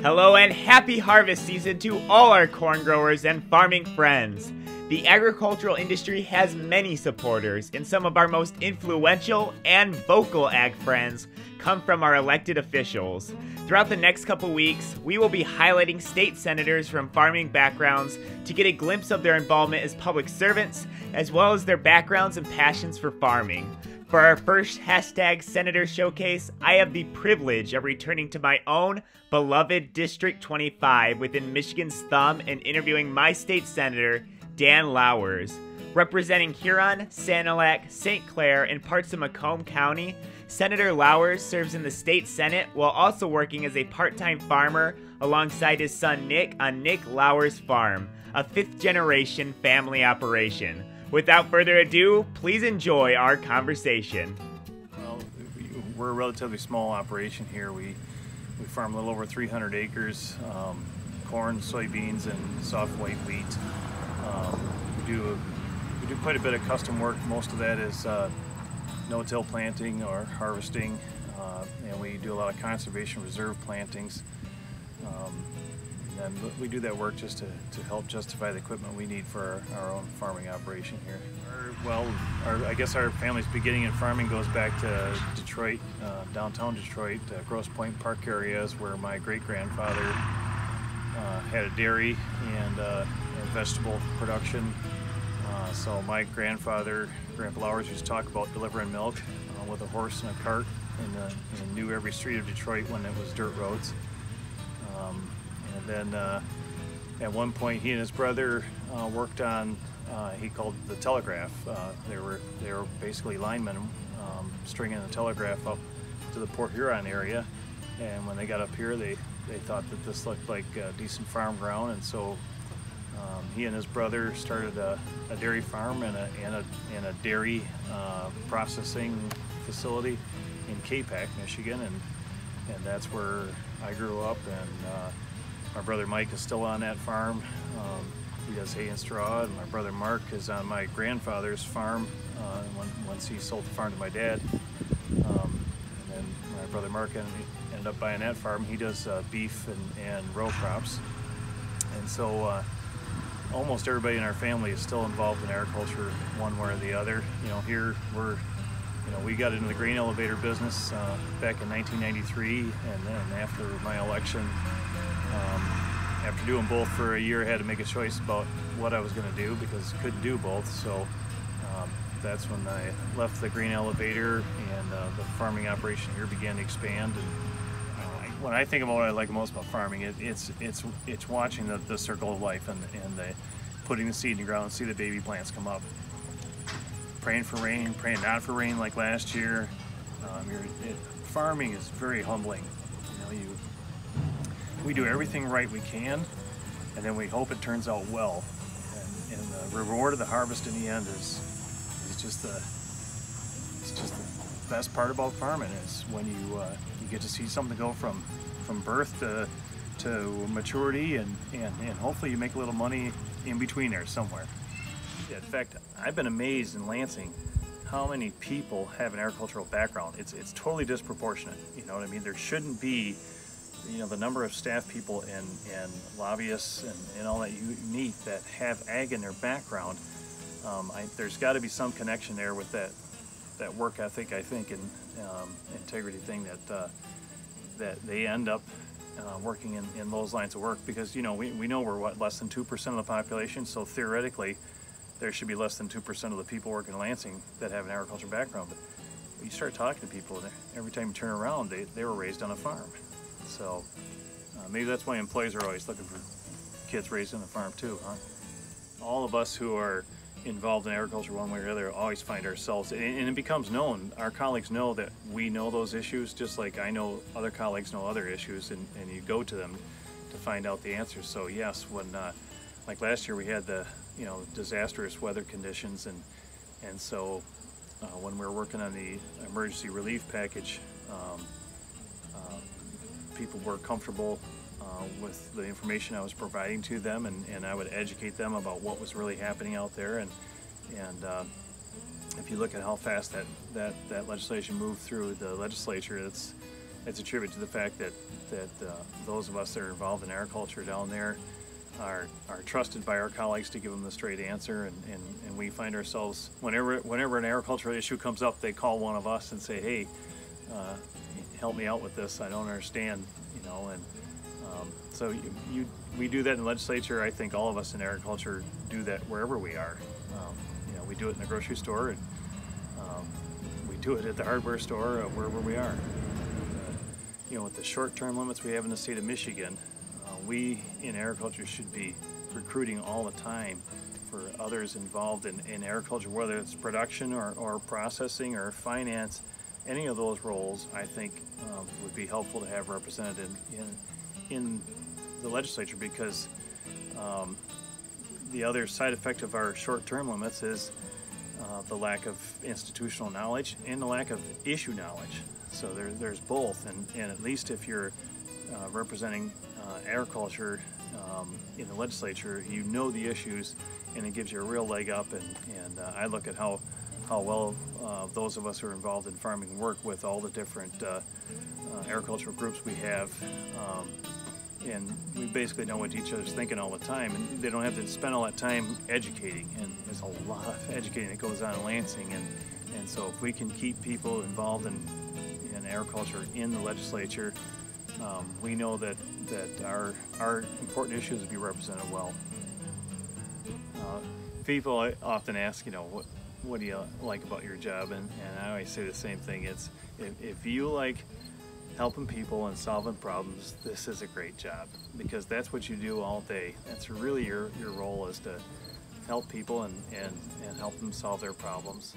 Hello and happy harvest season to all our corn growers and farming friends. The agricultural industry has many supporters, and some of our most influential and vocal ag friends come from our elected officials. Throughout the next couple weeks, we will be highlighting state senators from farming backgrounds to get a glimpse of their involvement as public servants, as well as their backgrounds and passions for farming. For our first hashtag Senator Showcase, I have the privilege of returning to my own beloved District 25 within Michigan's thumb and interviewing my state senator, Dan Lauwers. Representing Huron, Sanilac, St. Clair, and parts of Macomb County, Senator Lauwers serves in the state Senate while also working as a part-time farmer alongside his son Nick on Nick Lauwers Farm, a fifth-generation family operation. Without further ado, please enjoy our conversation. Well, we're a relatively small operation here. We farm a little over 300 acres, corn, soybeans, and soft white wheat. We do quite a bit of custom work. Most of that is no-till planting or harvesting, and we do a lot of conservation reserve plantings. And we do that work just to help justify the equipment we need for our own farming operation here. I guess our family's beginning in farming goes back to Detroit, downtown Detroit, Grosse Pointe Park areas, where my great-grandfather had a dairy and vegetable production. So my grandfather, Grandpa Lauwers, used to talk about delivering milk with a horse and a cart and knew every street of Detroit when it was dirt roads. And then at one point he and his brother worked on, he called the telegraph. They were basically linemen stringing the telegraph up to the Port Huron area. And when they got up here, they thought that this looked like decent farm ground, and so he and his brother started a dairy farm and a dairy processing facility in Capac, Michigan, and that's where I grew up. And my brother Mike is still on that farm. He does hay and straw, and my brother Mark is on my grandfather's farm once he sold the farm to my dad. And then my brother Mark ended up buying that farm. He does beef and row crops. And so almost everybody in our family is still involved in agriculture one way or the other. You know, here we got into the grain elevator business back in 1993, and then after my election, after doing both for a year, I had to make a choice about what I was going to do because I couldn't do both. So that's when I left the grain elevator, and the farming operation here began to expand. And when I think about what I like most about farming, it's watching the circle of life and putting the seed in the ground and see the baby plants come up. Praying for rain, praying not for rain like last year. Farming is very humbling. We do everything right we can, and then we hope it turns out well. And the reward of the harvest in the end is just the best part about farming, is when you get to see something go from birth to maturity, and hopefully you make a little money in between there somewhere. Yeah, in fact, I've been amazed in Lansing how many people have an agricultural background. It's totally disproportionate. You know what I mean? There shouldn't be, the number of staff people and lobbyists and all that you meet that have ag in their background. There's got to be some connection there with that work ethic, I think, and integrity thing that they end up working in those lines of work, because we know we're less than 2% of the population, so theoretically there should be less than 2% of the people working in Lansing that have an agriculture background. But you start talking to people, and every time you turn around, they were raised on a farm. So maybe that's why employees are always looking for kids raised on a farm too, huh? All of us who are involved in agriculture one way or the other always find ourselves, and it becomes known, our colleagues know that we know those issues, just like I know other colleagues know other issues, and you go to them to find out the answers. So yes, when like last year we had the disastrous weather conditions, and so when we were working on the emergency relief package, people were comfortable with the information I was providing to them, and I would educate them about what was really happening out there. And if you look at how fast that legislation moved through the legislature, it's a tribute to the fact that those of us that are involved in agriculture down there are trusted by our colleagues to give them the straight answer, and we find ourselves, whenever an agricultural issue comes up, they call one of us and say, hey, help me out with this, I don't understand, you know. And so we do that in the legislature. I think all of us in agriculture do that wherever we are. You know, we do it in the grocery store, and we do it at the hardware store, wherever we are. You know, with the short-term limits we have in the state of Michigan, we in agriculture should be recruiting all the time for others involved in agriculture, whether it's production or processing or finance. Any of those roles, I think, would be helpful to have represented in the legislature, because the other side effect of our short-term limits is the lack of institutional knowledge and the lack of issue knowledge. So there's both, and at least if you're representing agriculture in the legislature, you know the issues, and it gives you a real leg up. And I look at how well those of us who are involved in farming work with all the different agricultural groups we have, and we basically know what each other's thinking all the time, and they don't have to spend all that time educating, and there's a lot of educating that goes on in Lansing, and so if we can keep people involved in agriculture in the legislature, we know that our important issues will be represented well. People often ask, you know, what do you like about your job? And I always say the same thing. It's if you like helping people and solving problems, this is a great job, because that's what you do all day. That's really your role, is to help people and help them solve their problems.